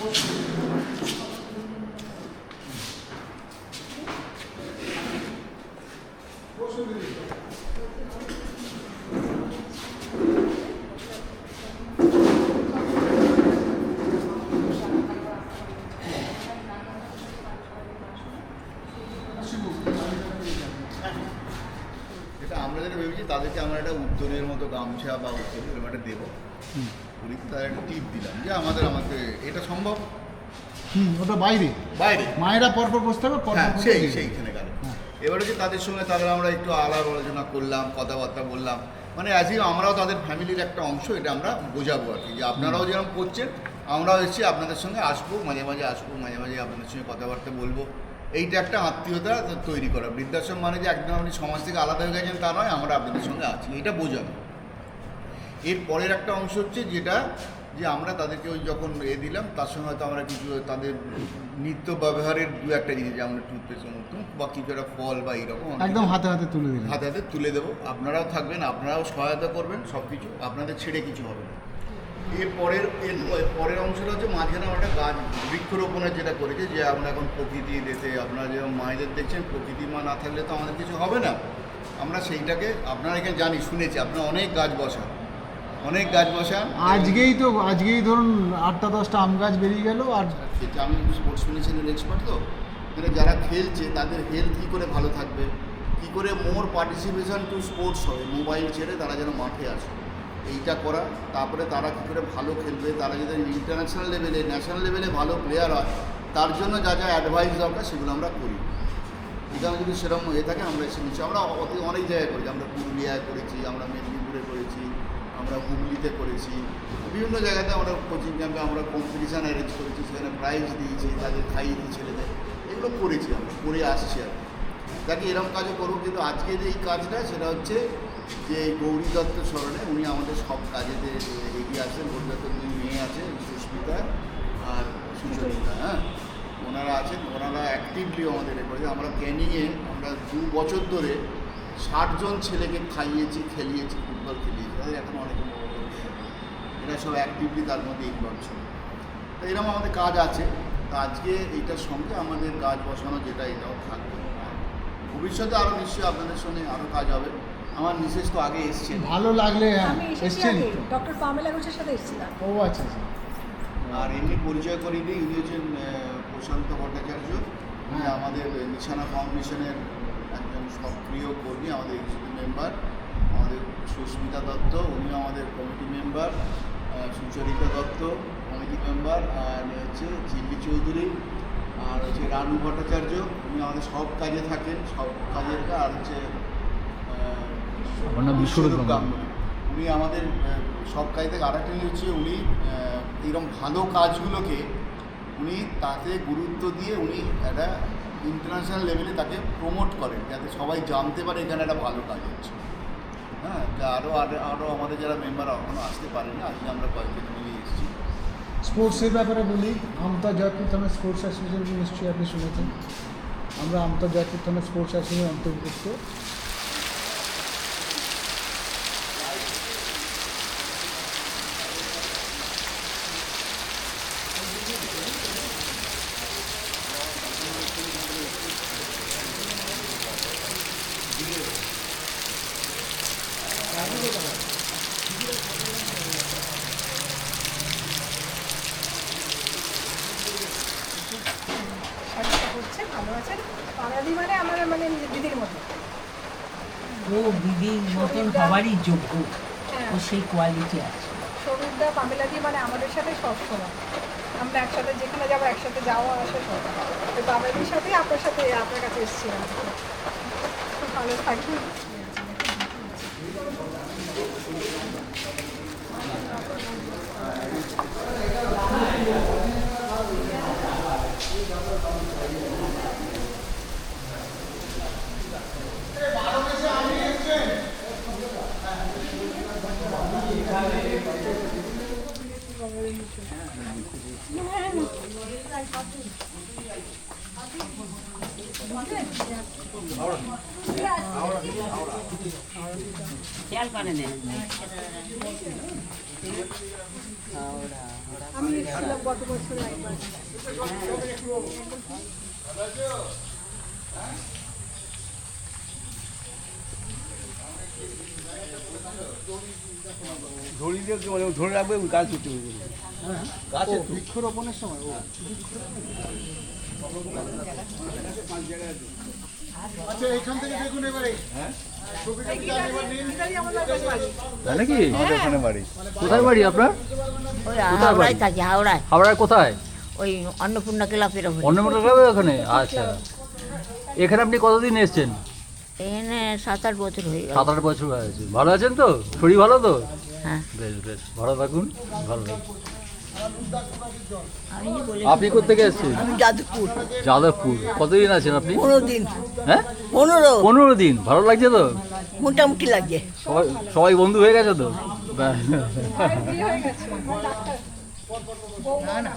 আমরা যেটা ভেবেছি তাদেরকে আমরা একটা উত্তরের মতো গামছা বা উত্তর এরকম একটা দেবো, তার একটা টিপ দিলাম যে আমাদের এটা সম্ভব। ওটা বাইরে বাইরে মায়েরা পরপর বসতে হবে, সেইখানে গেল। এবারে যে তাদের সঙ্গে আমরা একটু আলাপ আলোচনা করলাম, কথাবার্তা বললাম, মানে অ্যাজ আমরাও তাদের ফ্যামিলির একটা অংশ, এটা আমরা বোঝাবো আর কি, যে আপনারাও যেরকম করছেন আমরাও এসেছি আপনাদের সঙ্গে, আসবো মাঝে মাঝে, আপনাদের সঙ্গে কথাবার্তা বলবো। এইটা একটা আত্মীয়তা তৈরি করা। বৃদ্ধাশ্রম মানে যে একদম আপনি সমাজ থেকে আলাদা হয়ে গেছেন তা নয়, আমরা আপনাদের সঙ্গে আছি, এটা বোঝানো। এর পরের একটা অংশ হচ্ছে যেটা যে আমরা তাদেরকে ওই যখন দিলাম তার সঙ্গে হয়তো আমরা কিছু তাদের নিত্য ব্যবহারের দু একটা জিনিস, যেমন টুথপেস্টের মতো বা কিছু একটা ফল বা এইরকম একদম হাতে হাতে তুলে দিলাম, হাতে হাতে তুলে দেবো। আপনারাও থাকবেন, আপনারাও সহায়তা করবেন, সব কিছু আপনাদের ছেড়ে কিছু হবে না। এর পরের অংশটা হচ্ছে মাঝখানে আমরা একটা গাছ বৃক্ষরোপণের যেটা করেছি, যে আমরা এখন প্রকৃতি দেশে আপনারা যেমন মায়েদের দেখছেন, প্রকৃতি মা না থাকলে তো আমাদের কিছু হবে না। আমরা সেইটাকে, আপনারা এখানে জানি শুনেছি আপনারা অনেক গাছ বসান। আজকেই ধরুন 8-10টা আম গাছ বেরিয়ে গেল। আর আমি স্পোর্টস মেডিসিনের এক্সপার্ট, তো মানে যারা খেলছে তাদের হেলথ কী করে ভালো থাকবে, কী করে মোর পার্টিসিপেশন টু স্পোর্টস হবে, মোবাইল ছেড়ে তারা যেন মাঠে আসে, এইটা করা। তারপরে তারা কী করে ভালো খেলবে, তারা যদি ইন্টারন্যাশনাল লেভেলে, ন্যাশনাল লেভেলে ভালো প্লেয়ার হয়, তার জন্য যা যা অ্যাডভাইস দরকার সেগুলো আমরা করি। এখানে যদি সেরকম থাকে আমরা এসে নিচ্ছি। আমরা অনেক জায়গায় করেছি, আমরা পুরুলিয়ায় করেছি, আমরা মেদিনীপুরে করেছি, আমরা হুগলিতে করেছি, বিভিন্ন জায়গাতে আমরা কোচিং ক্যাম্পে আমরা কম্পিটিশান অ্যারেঞ্জ করেছি, সেখানে প্রাইজ দিয়েছি, তাদের খাইয়েছি ছেলেদের, এগুলো করেছি, আমরা করে আসছি। আর তাকে এরকম কাজও করবো। কিন্তু আজকে যে এই কাজটা সেটা হচ্ছে যে গৌরী দত্ত স্মরণে, উনি আমাদের সব কাজেতে এগিয়ে আসেন। গৌরী দত্ত 2 মেয়ে আছে, সুস্মিতা আর সুচরিতা, ওনারা আছেন, ওনারা অ্যাক্টিভলি আমাদের করেছে। আমরা ক্যানিংয়ে আমরা 2 বছর ধরে 60 জন ছেলেকে খাইয়েছি, খেলিয়েছি, ফুটবল খেলিয়েছি, তাদের এখন অনেকে এরা সব অ্যাক্টিভলি তার মধ্যে ইনভলভ ছিল। তো এরকম আমাদের কাজ আছে। তো আজকে এইটার সঙ্গে আমাদের গাছ বসানো যেটা, এটাও থাকবে। ভবিষ্যতে আরও নিশ্চয়ই আপনাদের সঙ্গে আরও কাজ হবে। আমার মিসেস তো আগে এসছেন, ভালো লাগলে এসছেন, ডক্টর পামেলা ঘোষের সাথে এসেছিলাম। ও আচ্ছা। আর এমনি পরিচয় করিয়ে দিই, উনি হচ্ছেন প্রশান্ত ভট্টাচার্য, উনি আমাদের নিশানা ফাউন্ডেশনের একজন সক্রিয় কর্মী, আমাদের এক্সিকিউটিভ মেম্বার। আমাদের সুস্মিতা দত্ত, উনিও আমাদের committee member. Sucharita Dutta committee member. আর হচ্ছে জিপি চৌধুরী, আর হচ্ছে রানু ভট্টাচার্য, উনি আমাদের সব কাজে থাকেন, সব কাজের। আর হচ্ছে বিশ্বরূপ গাঙ্গুলি, উনি আমাদের সব কাজ থেকে। আরেকটা হচ্ছে উনি এইরকম ভালো কাজগুলোকে উনি তাতে গুরুত্ব দিয়ে উনি একটা ইন্টারন্যাশনাল লেভেলে তাকে প্রমোট করেন, যাতে সবাই জানতে পারে এখানে একটা ভালো কাজ হচ্ছে। আরও আমাদের যারা মেম্বার এখনও আসতে পারেন না, আজকে আমরা কয়েকজন মিলিয়ে এসেছি। স্পোর্টসের ব্যাপারে বলি, আন্তর্জাতিক থানা স্পোর্টস অ্যাসোসিয়েশন নিশ্চয়ই আপনি শুনেছেন। আমরা আন্তর্জাতিক থানা স্পোর্টস অ্যাসোসিয়েশনের অন্তর্ভুক্ত। ভালো আছেন। পাড়াদি মানে আমার মানে দিদির মতো, ও দিদির মতন হওয়ারই যোগ্য, ও সেই কোয়ালিটি আছে। সরুদা পামেলাদি মানে আমাদের সাথে সবসময় আমরা একসাথে যেখানে যাবো একসাথে যাওয়া আসা সব। ওই পামেলাদির সাথেই আপনার সাথে আপনার কাছে এসেছিলাম। খুব ভালো থাকি। খেয়াল করে নেন। আমি এসেছিলাম গত বছর একবার। ধরে রাখবে গাছ উঠে গাছে বৃক্ষরোপণের সময় আচ্ছা এইখান থেকে দেখুন এবারে তাই নাকি আমাদের ওখানে বাড়ি কোথায় বাড়ি আপনার ওই হাওড়ায় থাকি, হাওড়ায়। হাওড়ায় কোথায় ওই অন্নপূর্ণা ক্লাবের ওখানে। অন্নমোটর ক্লাবে ওখানে আচ্ছা এখানে আপনি কতদিন এসেছেন এখানে 7-8 বছর হয়ে গেল। 7-8 বছর হয়েছে ভালো আছেন তো শরীর ভালো তো হ্যাঁ, বেশ বেশ ভালো থাকুন ভালো থাকুন আমি যে বলে আপনি কোথেকে এসেছেন আমি যাদবপুর। যাদবপুর কতদিন আছেন আপনি 15 দিন। হ্যাঁ 15 15 দিন ভালো লাগছে তো মোটামুটি লাগে। সবাই সবাই বন্ধু হয়ে গেছে তো মায়ের বিয়ে হয়ে গেছে, ডাক্তার। না না,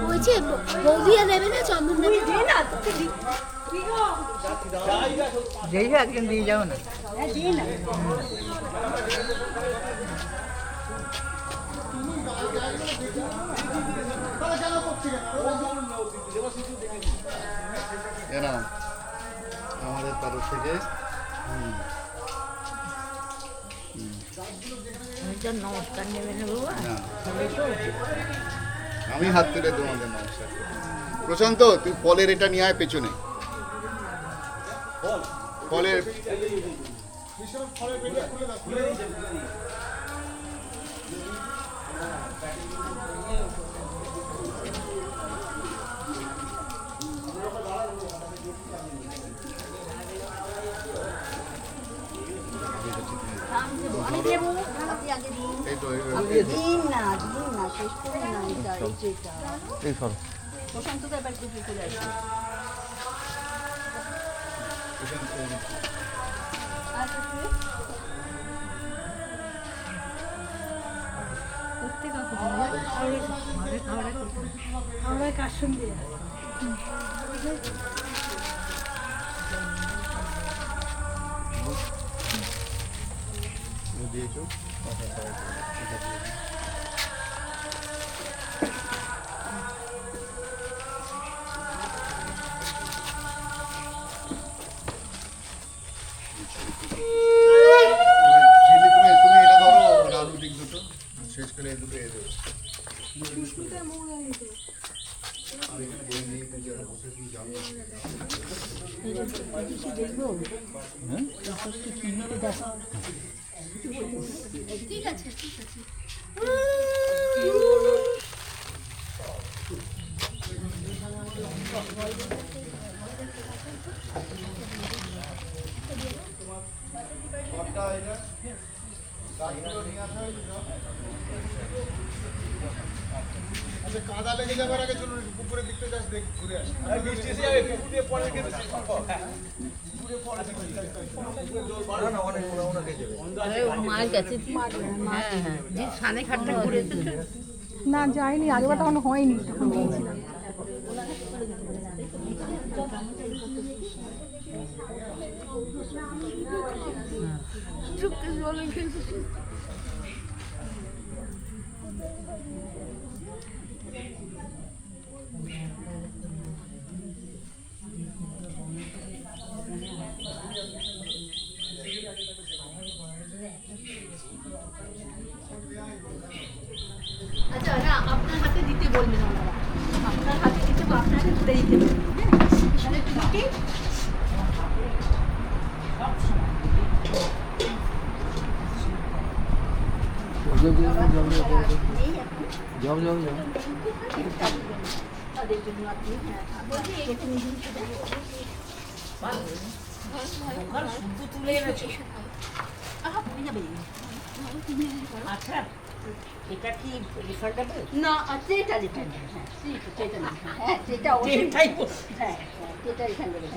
বলছি বৌদিয়া দেবে না চন্দন দেবে না? যেই হোক একদিন দিয়ে যাও না। এরাম আমাদের তরফ থেকে আমি তো নমস্কার নেবে না বাবা। না, ছেলে তো। আমি হাত তুলে তোমাদের নমস্কার করি। প্রশান্ত তুই ফলের এটা নিয়ে আয় পেছনে ফলের আমি দেবো আপনি আগে দিন। এই তো দিন না শেষ করুন না এটা এই যেটা এই সর প্রশান্ত তো এবার কিছু চলে আসবে। আমরা কার সঙ্গে দিয়েছো তুমি এটা ধরো আলু দিক দুটো শেষ করে এই দুটো এ দেবো ঠিক আছে ঠিক আছে। আচ্ছা কাদা লেগে যাবার আগে চলুন পুকুরের দিকটা জাস্ট দেখ ঘুরে আসি মার কাছে হ্যাঁ হ্যাঁ যে সানে খাটটা ঘুরেছে। না যাইনি, আগেবার তখন হয়নি, তখন গিয়েছিলাম। আচ্ছা না আপনার হাতে দিতে বলবেন ওনারা, আপনার হাতে দিতে বা আপনাকে ধরে দিতে বলবেন। তাহলে তুমি যাও যাও যাও তাদের জন্য আপনি শুদ্ধ তুলে এনেছে। আচ্ছা এটা কি রিফান্ডেবল? না সেটা রিটার্ন, হ্যাঁ সেটা না, হ্যাঁ সেটা অবশ্যই, সেটাই হ্যাঁ সেটা রিটার্ন দেবেন।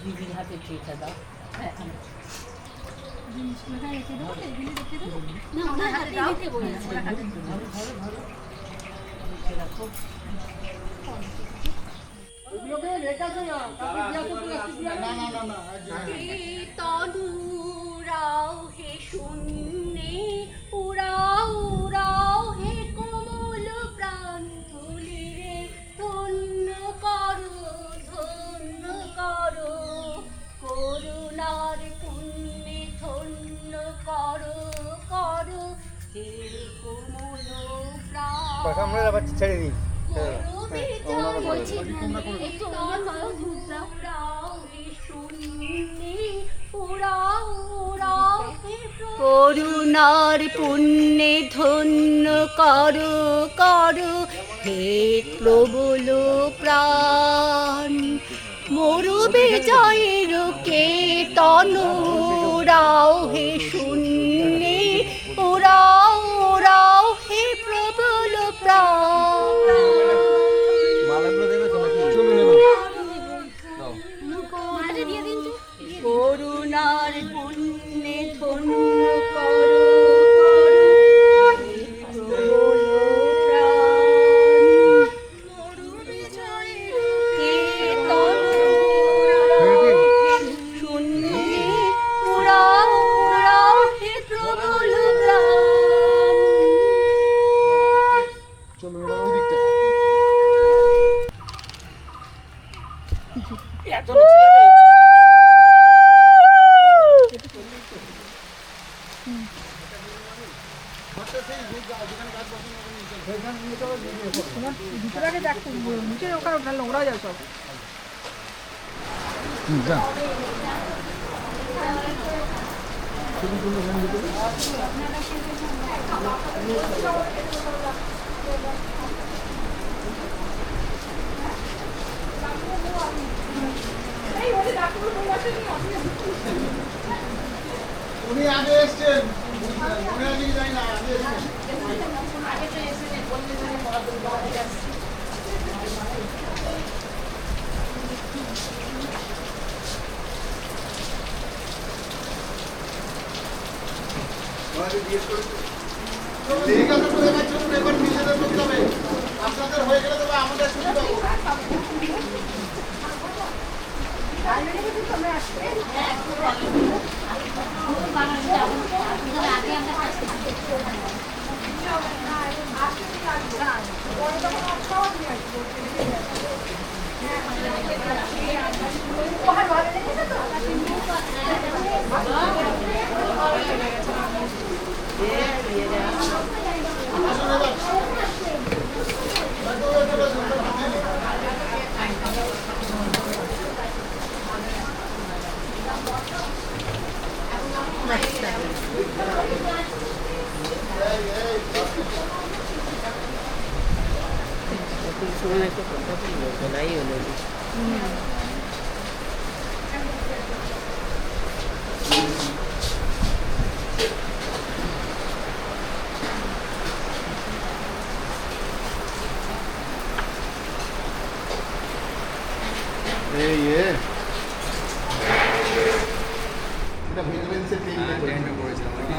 দিদির হাতে চেখে দাও। হ্যাঁ জিনিসগুলো রেখে দেবো, এগুলি রেখে দেবো না, ওনার হাতে দিতে বলেছি। লিখে রাখো। তনুরাও হে শূন্যে উড়াও উড়াও হে কোমল প্রাণ তুলি রে, ধন্য করো করুণার পুণ্যে ধন্য করো হে কোমল প্রাণ। ছেড়ে দিই। করুণার পুণ্যে ধন্য করো হে প্রবল প্রাণ। মরু বিজয়ের কীর্তন উড়াও হে শূন্যে উড়াও হে প্রবল প্রাণ। মালাগুলো দেবে তো নাকি? করুণার পুণ্যে ধন্য করো প্রবল প্রাণ। কীর্তন শূন্যে উড়াও হে প্রবল প্রাণ। চলো এবার ওই দিকটা। এত নিচে যাবে? ভিতরে আগে দেখ, নিচে ওখানে ওঠা নোংরা যায় সব। যা উনি আগে এসছেন, উনি আগে যাই না, আগে এসছেন। ঠিক আছে, তো এবার চলুন, এবার নিজেদের করতে হবে। আপনাদের হয়ে গেলে তবে আমাদের সুবিধা হবে।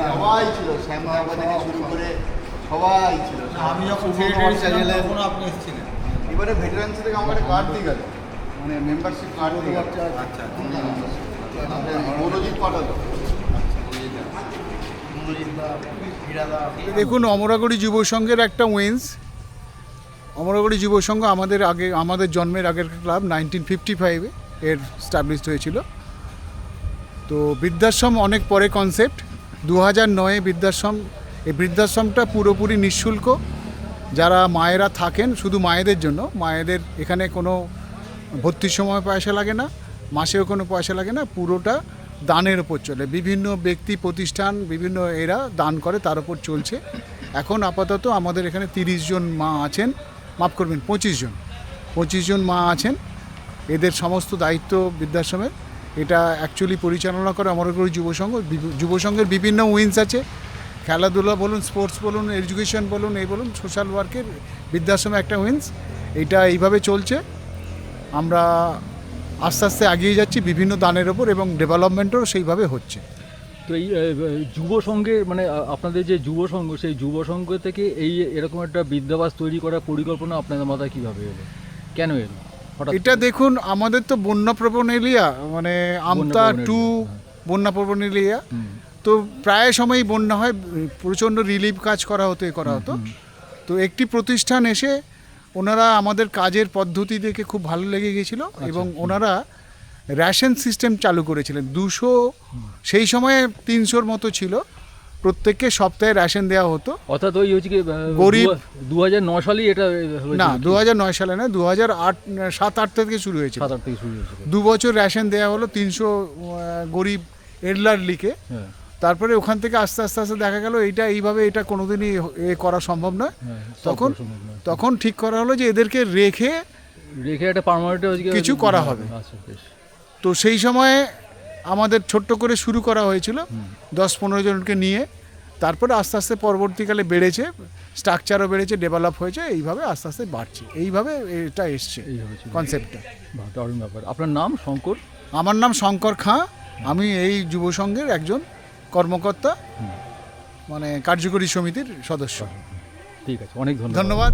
সবাই ছিল, শ্যামবাবা থেকে শুরু করে সবাই ছিল। আমি যখন সেক্রেটারি ছিলাম তখন আপনি এসেছিলেন। এবারে ভেটারেন্স থেকে আমার কার্ড দিয়ে গেল, মানে মেম্বারশিপ কার্ড দিয়ে গেল। আচ্ছা, মনোজিৎ পাঠালো। দেখুন, অমরাগড়ি যুব সংঘের একটা উইন্স। অমরাগড়ি যুব সংঘ আমাদের জন্মের আগের ক্লাব 1955-এ এর স্টাবলিশড হয়েছিল। তো বৃদ্ধাশ্রম অনেক পরে কনসেপ্ট। 2009-এ বৃদ্ধাশ্রম, এই বৃদ্ধাশ্রমটা পুরোপুরি নিঃশুল্ক। যারা মায়েরা থাকেন, শুধু মায়েদের জন্য। মায়েদের এখানে কোনো ভর্তির সময় পয়সা লাগে না, মাসেও কোনো পয়সা লাগে না, পুরোটা দানের ওপর চলে। বিভিন্ন ব্যক্তি প্রতিষ্ঠান বিভিন্ন এরা দান করে, তার উপর চলছে। এখন আপাতত আমাদের এখানে 30 জন মা আছেন, মাফ করবেন 25 জন মা আছেন। এদের সমস্ত দায়িত্ব বৃদ্ধাশ্রমের। এটা অ্যাকচুয়ালি পরিচালনা করে অমরাগড়ি যুব সংঘ। যুব সংঘের বিভিন্ন উইংস আছে, খেলাধুলা বলুন, স্পোর্টস বলুন, এডুকেশন বলুন, এই বলুন, সোশ্যাল ওয়ার্কের বৃদ্ধাশ্রমে একটা উইংস। এটা এইভাবে চলছে। আমরা আস্তে আস্তে এগিয়ে যাচ্ছি বিভিন্ন দানের ওপর এবং ডেভেলপমেন্টও সেইভাবে হচ্ছে। তো এই যুব সংঘে মানে আপনাদের যে যুব সংঘ, সেই যুব সংঘ থেকে এরকম একটা বৃদ্ধাবাস তৈরি করার পরিকল্পনা আপনাদের মাথায় কীভাবে এলো, কেন এলো হঠাৎ? এটা দেখুন, আমাদের তো বন্যাপ্রবণ এরিয়া, মানে আমতা বন্যাপ্রবণ টু area, বন্যাপ্রবণ এরিয়া, তো প্রায় সময়ই বন্যা হয়, প্রচণ্ড রিলিফ কাজ করা হতো। তো একটি প্রতিষ্ঠান এসে ওনারা আমাদের কাজের পদ্ধতি দেখে খুব ভালো লেগে গেছিলো এবং ওনারা রেশন সিস্টেম চালু করেছিলেন। 200 সেই সময়ে 300-র মতো ছিল, প্রত্যেককে সপ্তাহে রেশন দেওয়া হতো। অর্থাৎ ওই হচ্ছে কি গরিব 2009 সালেই এটা না, 2009 সালে না, 2007-8 থেকে শুরু হয়েছিল। 7-8 থেকে শুরু হয়েছিল। 2 বছর রেশন দেওয়া হলো 300 গরিব এল্ডারলিকে। হ্যাঁ, তারপরে ওখান থেকে আস্তে আস্তে দেখা গেল এটা কোনোদিনই করা সম্ভব নয়। তখন ঠিক করা হলো যে এদেরকে রেখে একটা পার্মানেন্ট কিছু করা হবে। আচ্ছা, বেশ। তো সেই সময়ে আমাদের ছোট্ট করে শুরু করা হয়েছিল 10-15 জনকে নিয়ে, তারপরে আস্তে আস্তে পরবর্তীকালে বেড়েছে, স্ট্রাকচারও বেড়েছে, ডেভেলপ হয়েছে, এইভাবে আস্তে আস্তে বাড়ছে, এইভাবে এটা এসছে কনসেপ্টটা। দারুণ ব্যাপার। আপনার নাম? শঙ্কর। আমার নাম শঙ্কর খাঁ, আমি এই যুব সংঘের একজন কর্মকর্তা, মানে কার্যকরী সমিতির সদস্য। ঠিক আছে, অনেক ধন্যবাদ। ধন্যবাদ।